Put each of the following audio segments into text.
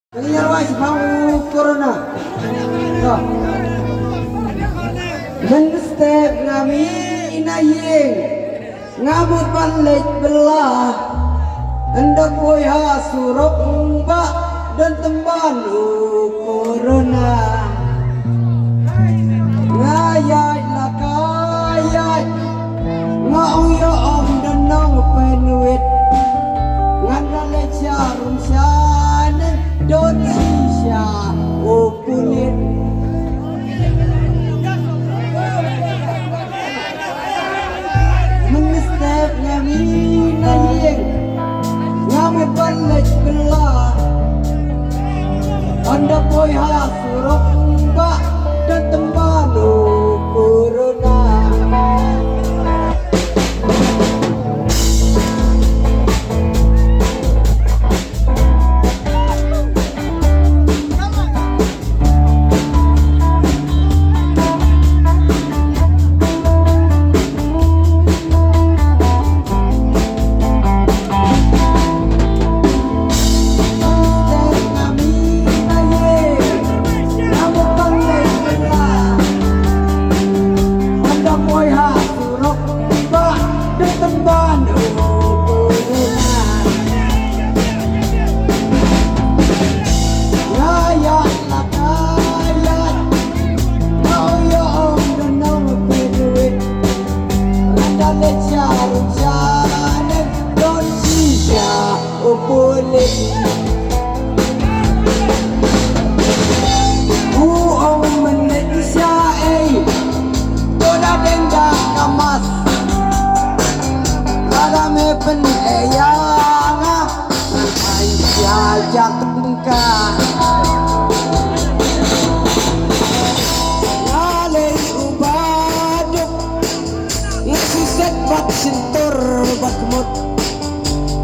Niyarwais mau corona. So. Menstep ngami inayeng ngamut balik belah hendak boy hasurok mbak dan tembanu corona. Ngayat lakayat ngaong yo om dan nong penuit ngandale jarum syane don sisya ukulit mengestep ngami nayeng ngamut balik belah anda boy hasurok mbak dan tembanu corona.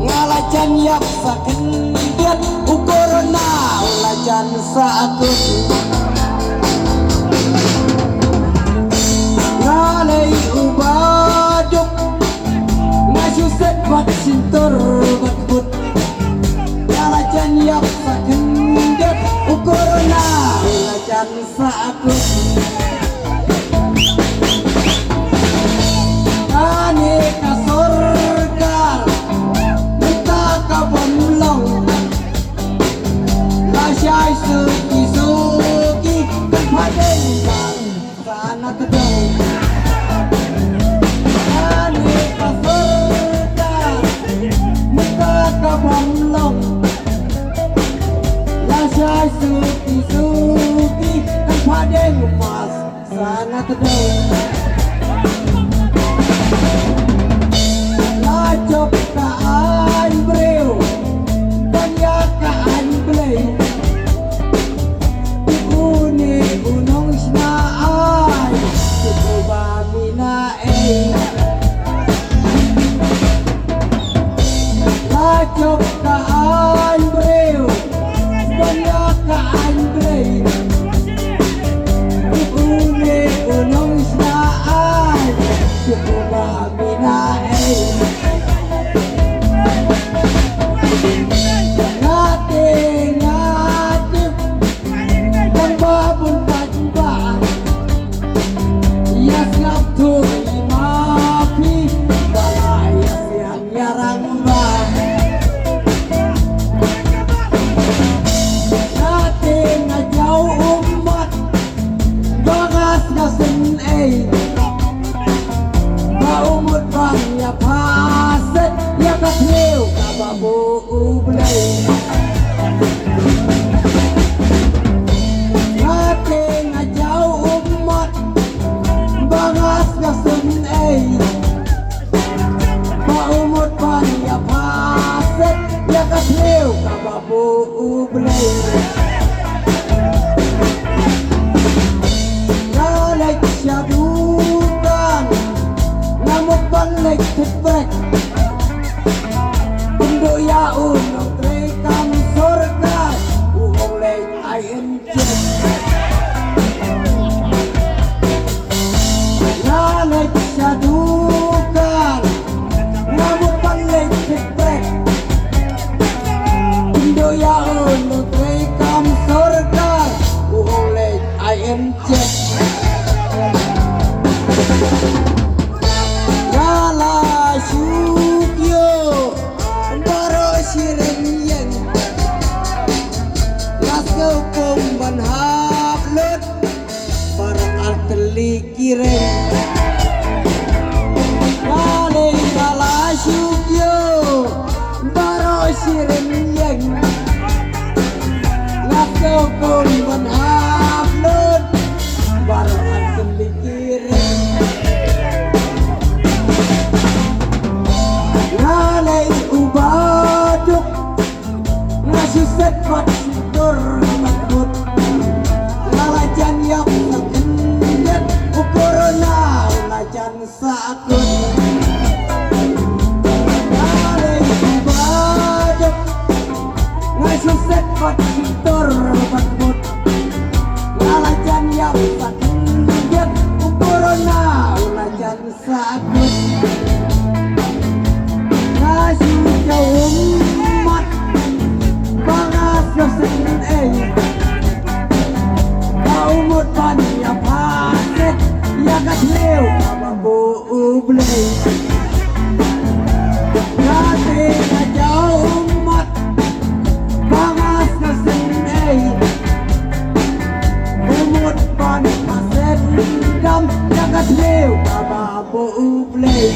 Ngalajan yak sakendiat ukorona ulajan saakut ngalai ubaduk ngasuset bat sintor batbut ngalajan yak sakendiat ukorona ulajan saakut ane kasorgar Syai suki-suki kepadang sana kedong ane kasurga muka kabamlong Syai suki-suki kepadang mas sana kedong lacok kaan breu banyak kaan blei lacok kaan breu banyak kaan brei une unong snaan cukup minae ngate ngate dan babun panjang yas ngaptur mapi balaya siang nyarang bah ngate ngajau umat bangas ngasen baumut bang ya paset ya katleu kababu ublay ngate ngajau umat bangas ngasen baumut bang ya paset ya katleu kababu ublay ngalek syadukan ngamuk balik tebrek untuk ya unong trekam surga uong lek ayen cek ngalek syadukan ngamuk balik tebrek untuk ya unong trekam kau pemban hablut barang arteli kireng kali kala syukyo baro siren yang kau pemban hablut barang arteli kireng kali ubaduk nasiset mat sidur matut lalajan yang sakit ukurna lalajan sakut kali ubaduk nasiset mat sidur matut lalajan yang sakit ukurna lalajan sakut nasi jauh mat bangas dosen kau mut pan ya paset ya kasleu ababu ublei nasi jauh mat bangas dosen umut pan paset dam ya kasleu ababu ublei